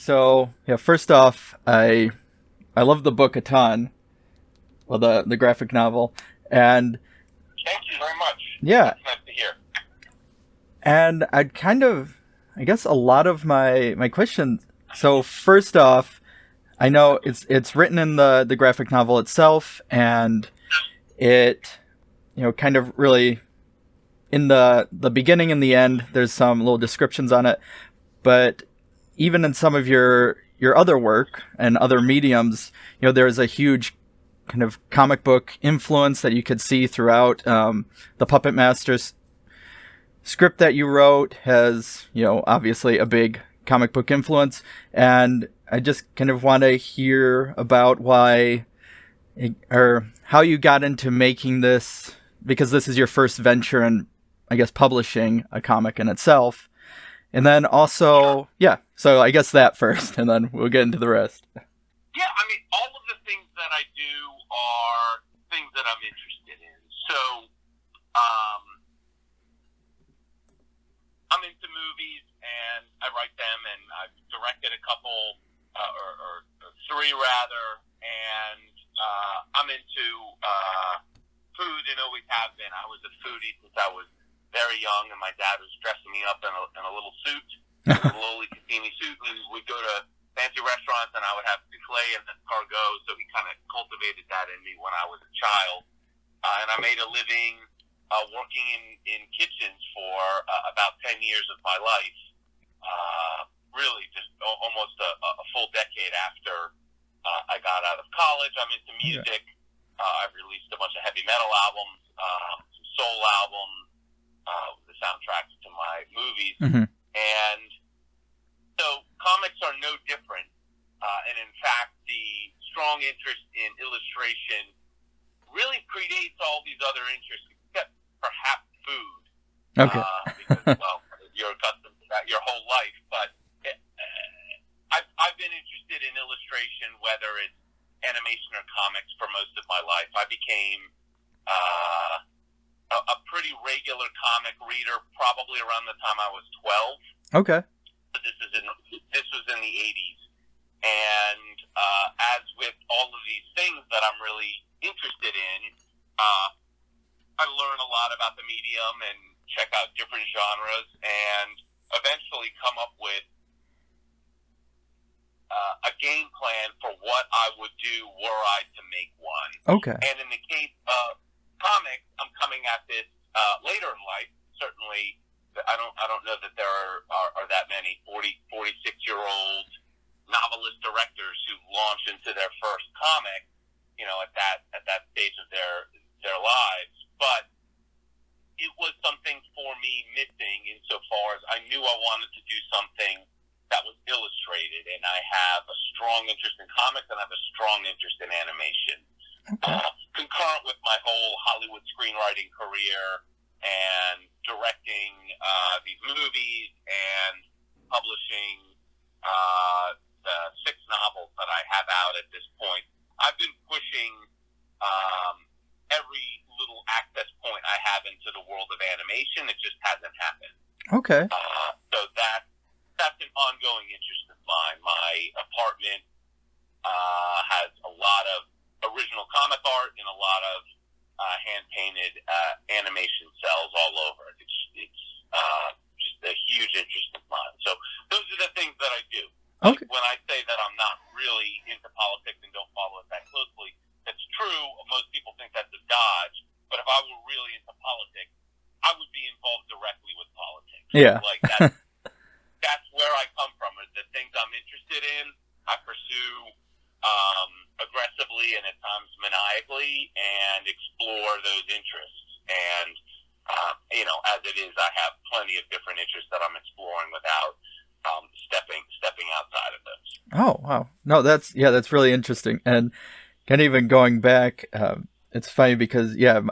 So yeah, first off, I love the book a ton. Well, the graphic novel, and Thank you very much. yeah, That's nice to hear. and I'd kind of, I guess, a lot of my questions. So first off, I know it's written in the graphic novel itself, and it, kind of really in the beginning and the end. There's some little descriptions on it, but even in some of your other work and other mediums, there's a huge kind of comic book influence that you could see throughout. The Puppet Masters script that you wrote has, obviously a big comic book influence, and I just kind of want to hear about why or how you got into making this, because this is your first venture in, I guess, publishing a comic in itself. And then also, so I guess that first, and then we'll get into the rest. Yeah, I mean, all of the things that I do are things that I'm interested in. So, I'm into movies, and I write them, and I've directed a couple, or three rather, and I'm into food and always have been. I was a foodie since I was very young, and my dad was dressing me up in a little suit, a lowly Cassini suit, and we'd go to fancy restaurants, and I would have souffle and then cargo, so he kind of cultivated that in me when I was a child. And I made a living working in kitchens for about 10 years of my life, really just almost a full decade after I got out of college. I'm into music. I've released a bunch of heavy metal albums, some soul albums, the soundtracks to my movies. Mm-hmm. And so comics are no different. And in fact, the strong interest in illustration really predates all these other interests, except perhaps food. Okay. Because, well, you're accustomed to that your whole life. But I've been interested in illustration, whether it's animation or comics, for most of my life. I became a pretty regular comic reader probably around the time I was 12. Okay. But this was in the 80s. And as with all of these things that I'm really interested in, I learn a lot about the medium and check out different genres, and eventually come up with a game plan for what I would do were I to make one. Okay. And in the case of comics, I'm coming at this later in life. Certainly, I don't know that there are that many 46-year-old novelist directors who launch into their first comic, at that stage of their lives. But it was something for me missing insofar as I knew I wanted to do something that was illustrated, and I have a strong interest in comics, and I have a strong interest in animation. Okay. Concurrent with my whole Hollywood screenwriting career and directing these movies and publishing the 6 novels that I have out at this point, I've been pushing every little access point I have into the world of animation. It just hasn't happened. Okay. So that's an ongoing interest of mine. My apartment has a lot of original comic art and a lot of hand-painted animation cells all over it. It's just a huge interest of mine. So those are the things that I do. Okay. When I say that I'm not really into politics and don't follow it that closely, that's true. Most people think that's a dodge. But if I were really into politics, I would be involved directly with politics. Yeah. Like that's where I come from. Is the things I'm interested in, I pursue aggressively and at times maniacally, and explore those interests. And as it is, I have plenty of different interests that I'm exploring without stepping outside of those. Oh, wow. No, that's really interesting. And kind of even going back, it's funny because, at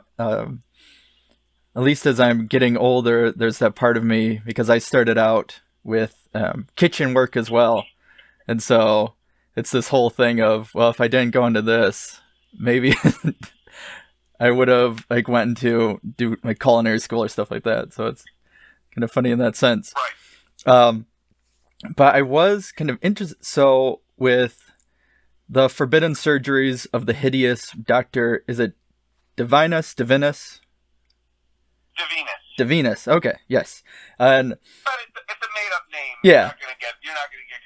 least as I'm getting older, there's that part of me, because I started out with kitchen work as well. And so it's this whole thing of, well, if I didn't go into this, maybe I would have went into do culinary school or stuff like that. So it's kind of funny in that sense. Right. but I was kind of interested. So with the forbidden surgeries of the hideous Doctor, is it Divinus? Divinus. Divinus. Okay, yes. And But it's a made up name. yeah. You're not gonna get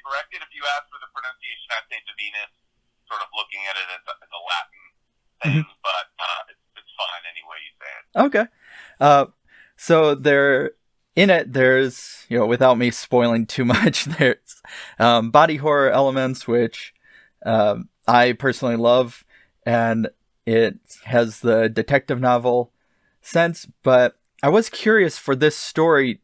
corrected if you ask for the pronunciation. I'd say Divinus, sort of looking at it as a Latin thing, but it's fine any way you say it. Okay. So there's, without me spoiling too much, there's body horror elements, which I personally love, and it has the detective novel sense, but I was curious for this story.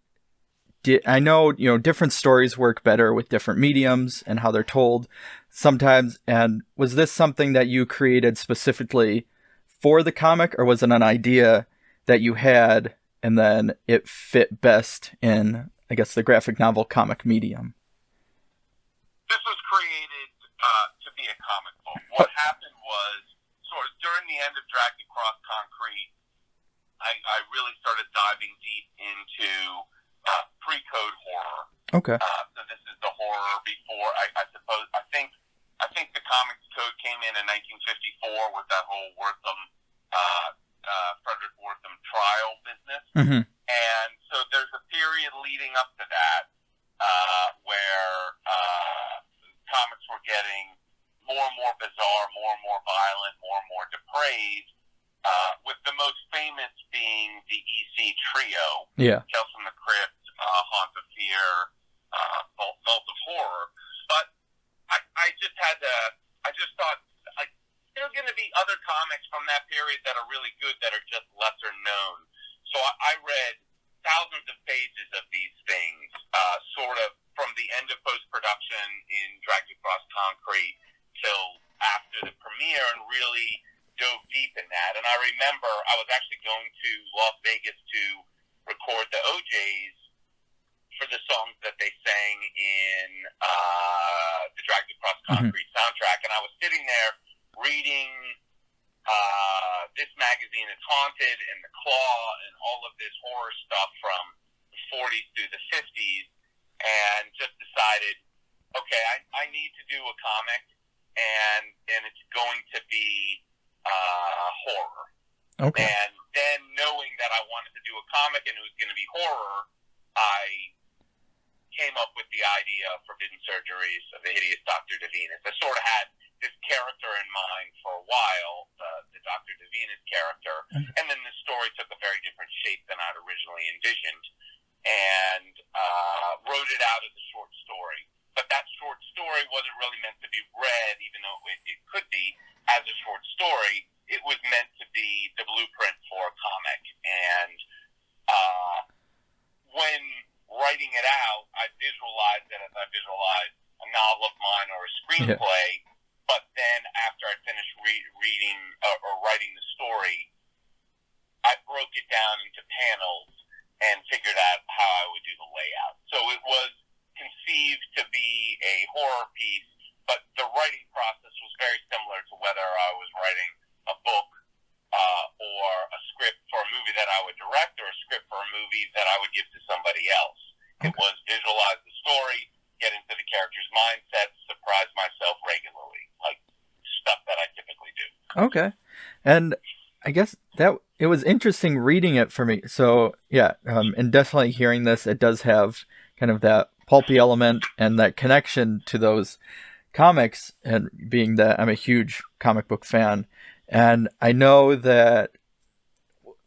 I know, different stories work better with different mediums and how they're told sometimes, and was this something that you created specifically for the comic, or was it an idea that you had and then it fit best in, I guess, the graphic novel comic medium? This was created to be a comic book. What happened was, sort of during the end of Dragged Across Concrete, I really started diving deep into pre-code horror. Okay. So this is the horror before, I think the comics code came in 1954 with that whole Frederick Wortham trial business. Mm-hmm. And so there's a period leading up to that where comics were getting more and more bizarre, more and more violent, more and more depraved, with the most famous being the EC trio. Yeah. Tales from the Crypt, Haunt of Fear, Vault of Horror. But I just thought, like, there's going to be other comics from that period that are really good that are just lesser known. So I read thousands of pages of these things, sort of from the end of post-production in Dragged Across Concrete till after the premiere, and really dove deep in that. And I remember I was actually going to Las Vegas to record the OJs for the songs that they sang in the Dragged Across Concrete soundtrack. And I was sitting there reading this magazine, It's Haunted, and The Claw, and all of this horror stuff from the 40s through the 50s, and just decided, okay, I need to do a comic, and it's going to be horror. Okay. And then knowing that I wanted to do a comic and it was going to be horror, I came up with the idea of Forbidden Surgeries of the Hideous Dr. Divinus. I sort of had this character in mind for a while, the Dr. Divinus character, and then the story took a very different shape than I'd originally envisioned, and wrote it out as a short story. But that short story wasn't really meant to be read, even though it could be, as a short story. It was meant to be the blueprint for a comic. And when writing it out, I visualized it as I visualized a novel of mine or a screenplay. Yeah. But then after I finished reading or writing the story, I broke it down into panels and figured out how I would do the layout. So it was conceived to be a horror piece, but the writing process was very similar to whether I was writing a book or a script for a movie that I would direct, or a script for a movie that I would give to somebody else. Okay. It was visualize the story, get into the character's mindset, surprise myself regularly, like stuff that I typically do. Okay. And I guess that it was interesting reading it for me. So yeah, and definitely hearing this, it does have kind of that pulpy element and that connection to those comics, and being that I'm a huge comic book fan. And I know that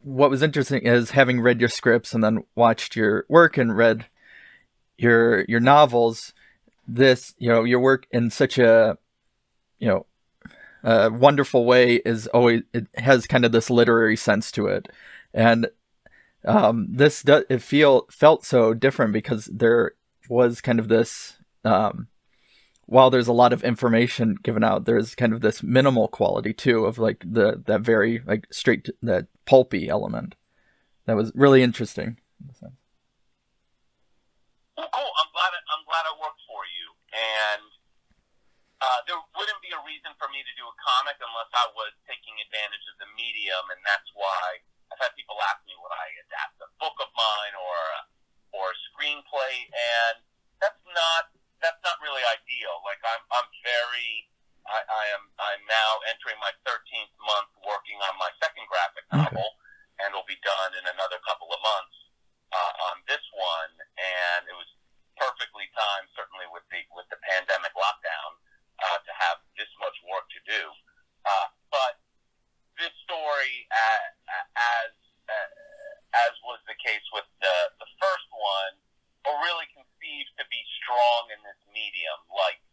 what was interesting is, having read your scripts and then watched your work and read your novels, this, your work in such a, a wonderful way is always, it has kind of this literary sense to it. And felt so different because there was kind of this, while there's a lot of information given out, there's kind of this minimal quality too, of like that very like straight, that pulpy element that was really interesting in a sense. Well, cool. I'm glad I worked for you, and there wouldn't be a reason for me to do a comic unless I was taking advantage of the medium, and that's why I've had people ask me would I adapt a book of mine or a screenplay, and that's not I'm now entering my 13th month working on my second graphic novel, and will be done in another couple of months on this one. And it was perfectly timed, certainly with the pandemic lockdown, to have this much work to do. But this story, as was the case with the first one, are really conceived to be strong in this medium. Like,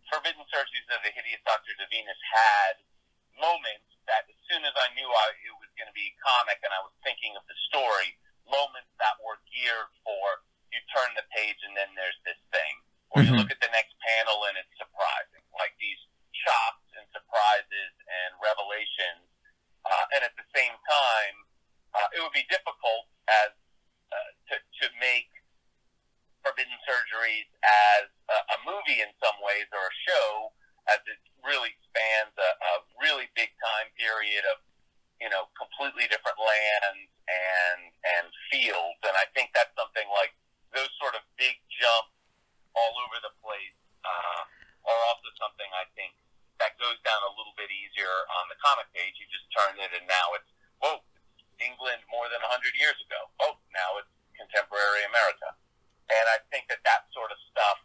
Forbidden Surgeries of the Hideous Dr. Divinus had moments that, as soon as I knew it was going to be a comic and I was thinking of the story, moments that were geared for, you turn the page and then there's this thing. Or you look at the next panel and it's surprising. Like these shocks and surprises and revelations. And at the same time, it would be difficult to make Forbidden Surgeries as a movie in some ways, or a show, as it really spans a really big time period of, completely different lands and fields. And I think that's something like those sort of big jumps all over the place are also something I think that goes down a little bit easier on the comic page. You just turn it and now it's, whoa, England more than 100 years ago. Oh, now it's contemporary America. And I think that sort of stuff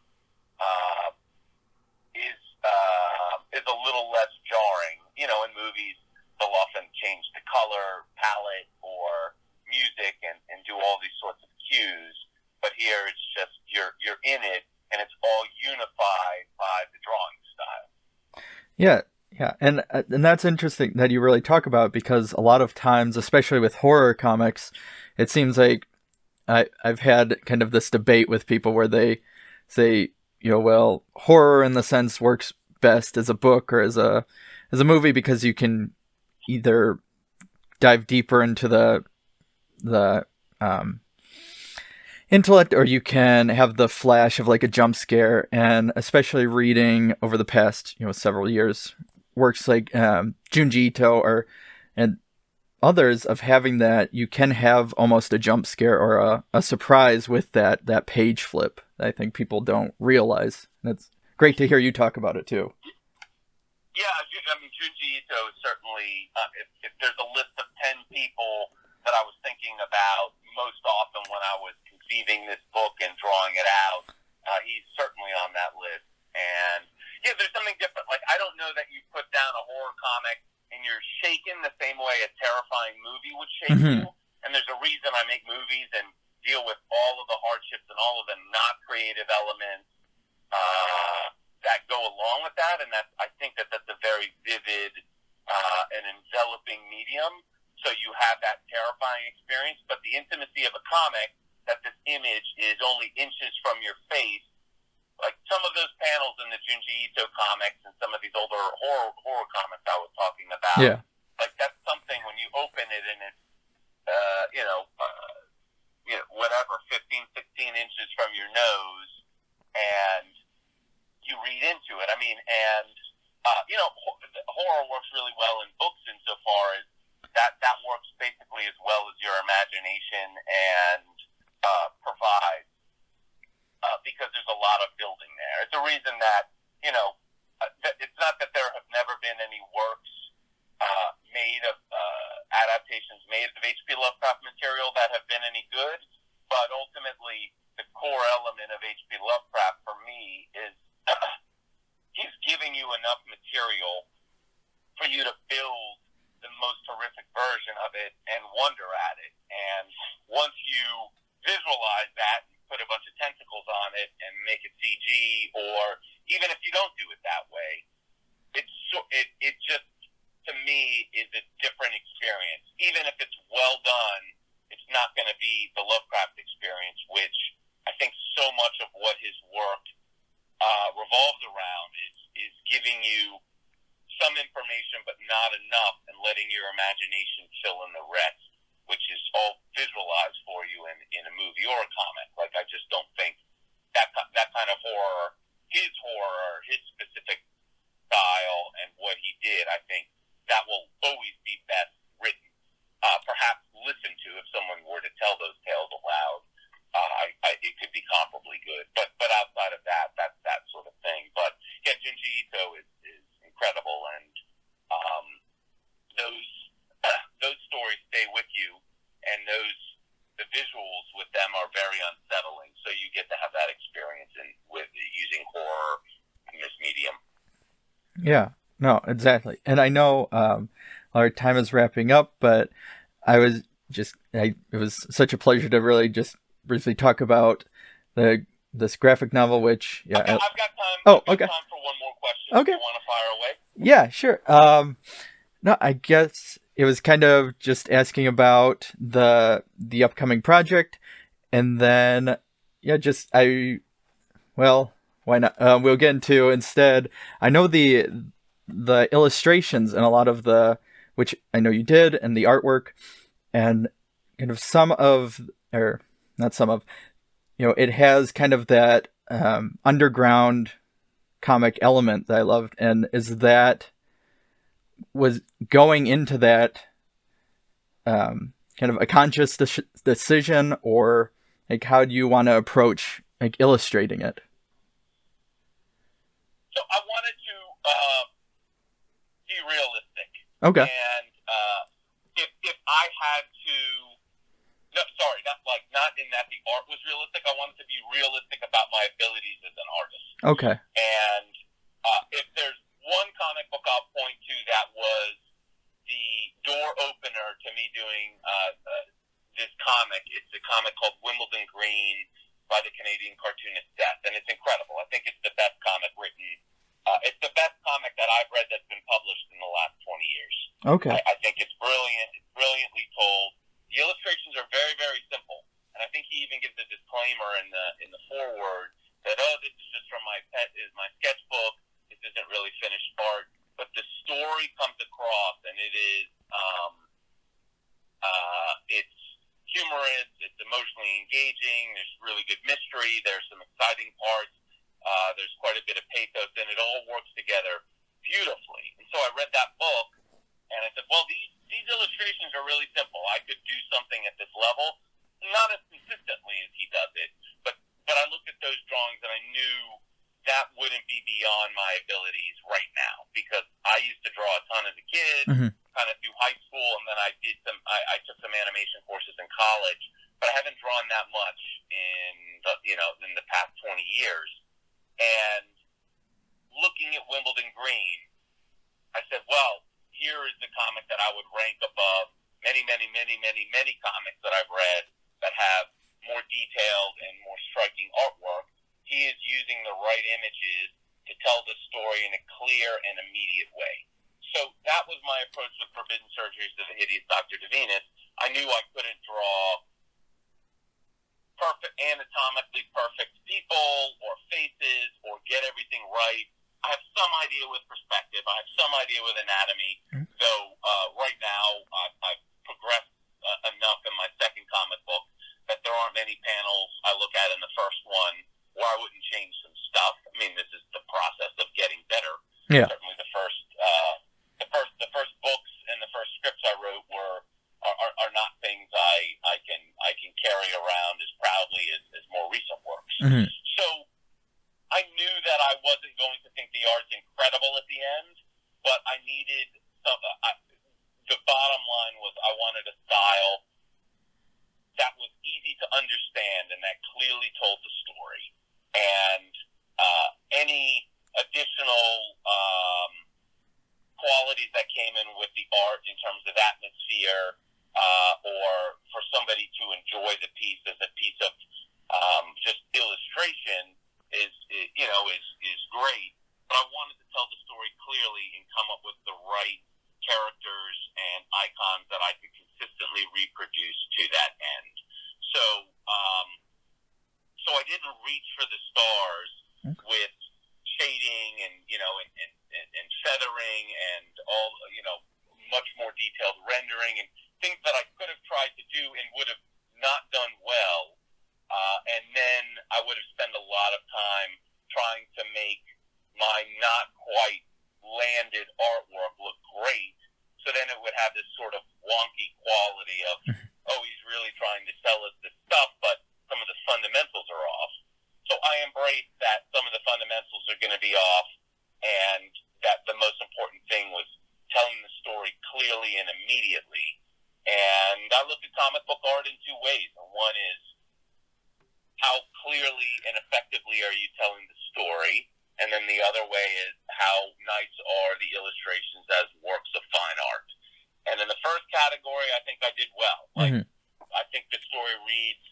is a little less jarring. In movies, they'll often change the color palette or music and do all these sorts of cues. But here it's just you're in it, and it's all unified by the drawing style. Yeah, and that's interesting that you really talk about, because a lot of times, especially with horror comics, it seems like I've had kind of this debate with people where they say, well, horror in the sense works best as a book or as a movie because you can either dive deeper into the intellect, or you can have the flash of like a jump scare. And especially reading over the past several years works like Junji Ito and others, of having that you can have almost a jump scare or a surprise with that page flip that I think people don't realize. And it's great to hear you talk about it too. Yeah, I mean, Junji Ito is certainly, if there's a list of 10 people that I was thinking about most often when I was conceiving this book and drawing it out, he's certainly on that list. And yeah, there's something different. Like, I don't know that you put down a horror comic and you're shaken the same way a terrifying movie would shake you. And there's a reason I make movies and deal with all of the hardships and all of the not creative elements that go along with that. And I think that's a very vivid and enveloping medium. So you have that terrifying experience, but the intimacy of a comic, that this image is only inches from your face. Like some of those panels in the Junji Ito comics and some of these older horror comics I was talking about, like that's something when you open it and it's, whatever, 15, 16 inches from your nose, and you read into it. I mean, and, horror works really well in books insofar as that works basically as well as your imagination and provides, because there's a lot of building there. It's a reason that, it's not that there have never been any works made of adaptations made of H.P. Lovecraft material that have been any good, but ultimately the core element of H.P. Lovecraft for me is he's giving you enough material for you to build the most horrific version of it and wonder at it. And once you visualize that and put a bunch of tentacles on it and make it CG, or even if you don't do it that way, it just, to me, is a different experience. Even if it's well done, it's not going to be the Lovecraft experience, which I think so much of what his work revolves around is giving you some information but not enough, and letting your imagination fill in the rest, which is all visualized for you in a movie or a comic. Like, I just don't think that kind of horror, his specific style and what he did, I think that will always be best written. Perhaps listened to, if someone were to tell those tales aloud, it could be comparably good. But outside of that sort of thing. But yeah, Yeah, no, exactly. And I know our time is wrapping up, but it was such a pleasure to really just briefly talk about the this graphic novel, which, yeah. I've got time. Oh, I've got okay. time for one more question. If Okay. you want to fire away. Yeah, sure. No, I guess it was kind of just asking about the upcoming project, and then, yeah, just well, why not? We'll get into instead. I know the illustrations and a lot of which I know you did, and the artwork, and kind of some of, or not some of, it has kind of that underground comic element that I loved. And was going into that kind of a conscious decision, or like how do you want to approach like illustrating it? So I wanted to be realistic. Okay. And if I had to, no, sorry, not in that the art was realistic. I wanted to be realistic about my abilities as an artist. Okay. And if there's one comic book I'll point to that was the door opener to me doing this comic, it's a comic called Wimbledon Green by the Canadian cartoonist Death, and it's incredible. I think it's the best comic written. It's the best comic that I've read that's been published in the last 20 years. Okay. I think it's brilliant. It's brilliantly told. The illustrations are very, very simple, and I think he even gives a disclaimer in the foreword that, this is just from my sketchbook. This isn't really finished art, but the story comes across, and it is it's humorous. It's emotionally engaging. There's really good mystery. There's some exciting parts. There's quite a bit of pathos, and it all works together beautifully. And so I read that book, and I said, well, these illustrations are really simple. I could do something at this level, not as consistently as he does it, but I looked at those drawings, and I knew that wouldn't be beyond my abilities right now, because I used to draw a ton as a kid, kind of through high school, and then I took some animation courses in college, but I haven't drawn that much in the past 20 years. And looking at Wimbledon Green, I said, well, here is the comic that I would rank above many, many, many, many, many comics that I've read that have more detailed and more striking artwork. He is using the right images to tell the story in a clear and immediate way. So that was my approach with Forbidden Surgeries of the Hideous Dr. Divinus. I knew I couldn't draw anatomically perfect people or faces or get everything right. I have some idea with perspective. I have some idea with anatomy. Though right now I've progressed enough in my second comic book that there aren't many panels I look at in the first one where I wouldn't change some stuff. I mean, this is the process of getting better. Yeah. Certainly the first books and the first scripts I wrote are not things I can carry around as proudly as more recent works. So I knew that I wasn't going to think the art's incredible at the end, but I needed some. The bottom line was I wanted a style that was easy to understand and that clearly told the story. And any additional qualities that came in with the art in terms of atmosphere, or for somebody to enjoy the piece as a piece of just illustration is great. But I wanted to tell the story clearly and come up with the right characters and icons that I could consistently reproduce to that end. So I didn't reach for the stars with shading and feathering and all, much more detailed rendering and things that I could have tried to do and would have not done well. And then I would have spent a lot of time trying to make my not quite landed artwork look great. So then it would have this sort of wonky quality of, he's really trying to sell us this stuff, but some of the fundamentals are off. So I embraced that some of the fundamentals are going to be off, and that the most important thing was telling the story clearly and immediately. And I look at comic book art in two ways. One is, how clearly and effectively are you telling the story? And then the other way is, how nice are the illustrations as works of fine art. And in the first category, I think I did well. Like, I think the story reads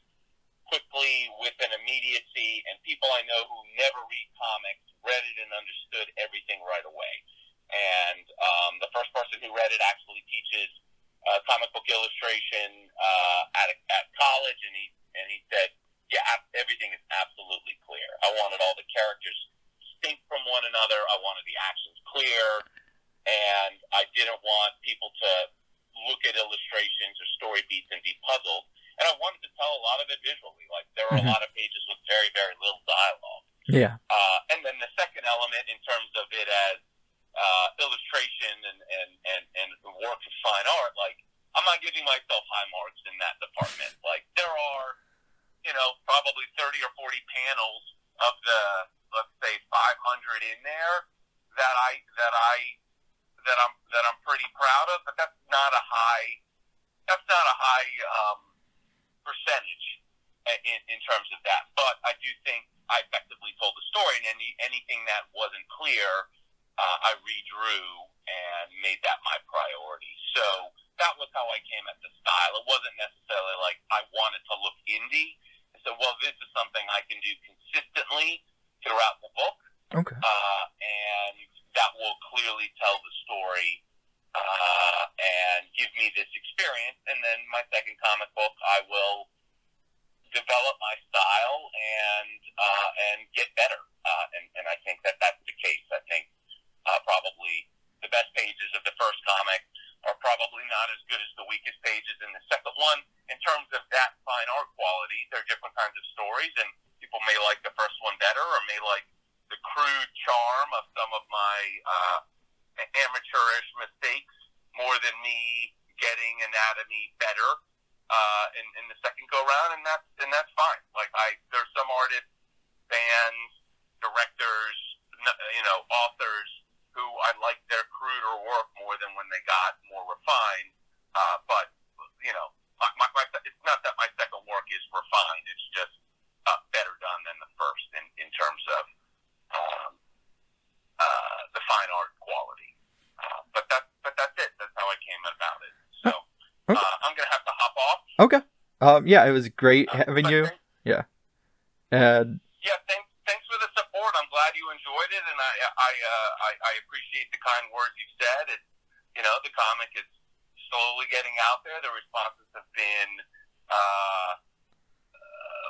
quickly with an immediacy, and people I know who never read comics read it and understood everything right away. And the first person who read it actually teaches comic book illustration at college, and he said, yeah, everything is absolutely clear. I wanted all the characters distinct from one another. I wanted the actions clear, and I didn't want people to look at illustrations or story beats and be puzzled. And I wanted to tell a lot of it visually. Like, there were a lot of pages with very, very little dialogue. Yeah. And then the second element in terms of it as illustration and work of fine art, like, I'm not giving myself high marks in that department. Like, there are, probably 30 or 40 panels of the, let's say, 500 in there that I'm pretty proud of, but that's not a high percentage in terms of that. But I do think I effectively told the story, and anything that wasn't clear, I redrew and made that my priority. So that was how I came at the style. It wasn't necessarily like I wanted to look indie. So, well, this is something I can do consistently throughout the book. Okay. And that will clearly tell the story and give me this experience. And then my second comic book, I will develop my style and get better. And I think that that's the case. I think probably the best pages of the first comic are probably not as good as the weakest pages in the second one. In terms of that fine art quality, there are different kinds of stories, and people may like the first one better or may like the crude charm of some of my amateurish mistakes more than me getting anatomy better in the second go round, and that's fine. Like, there's some artists, fans, directors, authors who I like their cruder work more than when they got more refined. But it's not that my second work is refined; it's just better done than the first in terms of the fine art quality. But that's it. That's how I came about it. So I'm gonna have to hop off. Okay. Yeah, it was great having you. Yeah. And yeah, thanks for the support. I'm glad you enjoyed it, and I appreciate the kind words you've said. The comic is slowly getting out there. The responses have been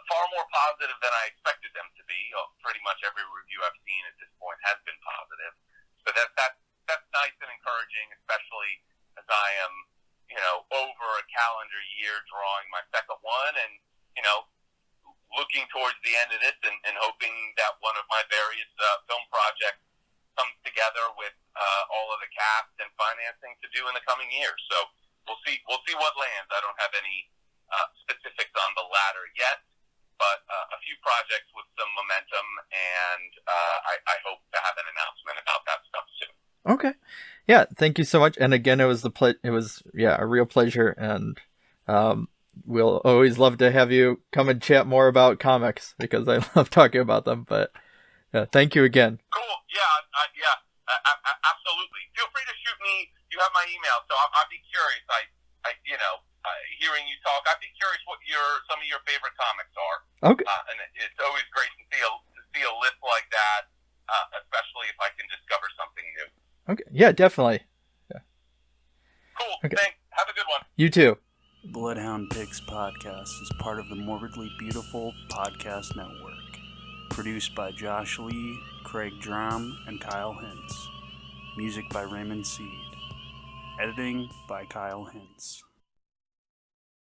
far more positive than I expected them to be. Pretty much every review I've seen at this point has been positive. So that's nice and encouraging, especially as I am, over a calendar year drawing my second one, and looking towards the end of this and hoping that one of my various film projects comes together with all of the cast and financing to do in the coming years. So we'll see what lands. I don't have any specifics on the latter yet, but a few projects with some momentum, and I hope to have an announcement about that stuff soon. Okay. Yeah, thank you so much. And again, it was a real pleasure, and we'll always love to have you come and chat more about comics, because I love talking about them. But thank you again. Cool. Yeah, absolutely. Feel free to shoot me. You have my email, so I'd be curious. Hearing you talk, I'd be curious what some of your favorite comics are. Okay. And it's always great to see a list like that, especially if I can discover something new. Okay. Yeah, definitely. Yeah. Cool. Okay. Thanks. Have a good one. You too. Bloodhound Pix podcast is part of the Morbidly Beautiful podcast network. Produced by Josh Lee, Craig Drum, and Kyle Hintz. Music by Raymond Seed. Editing by Kyle Hintz.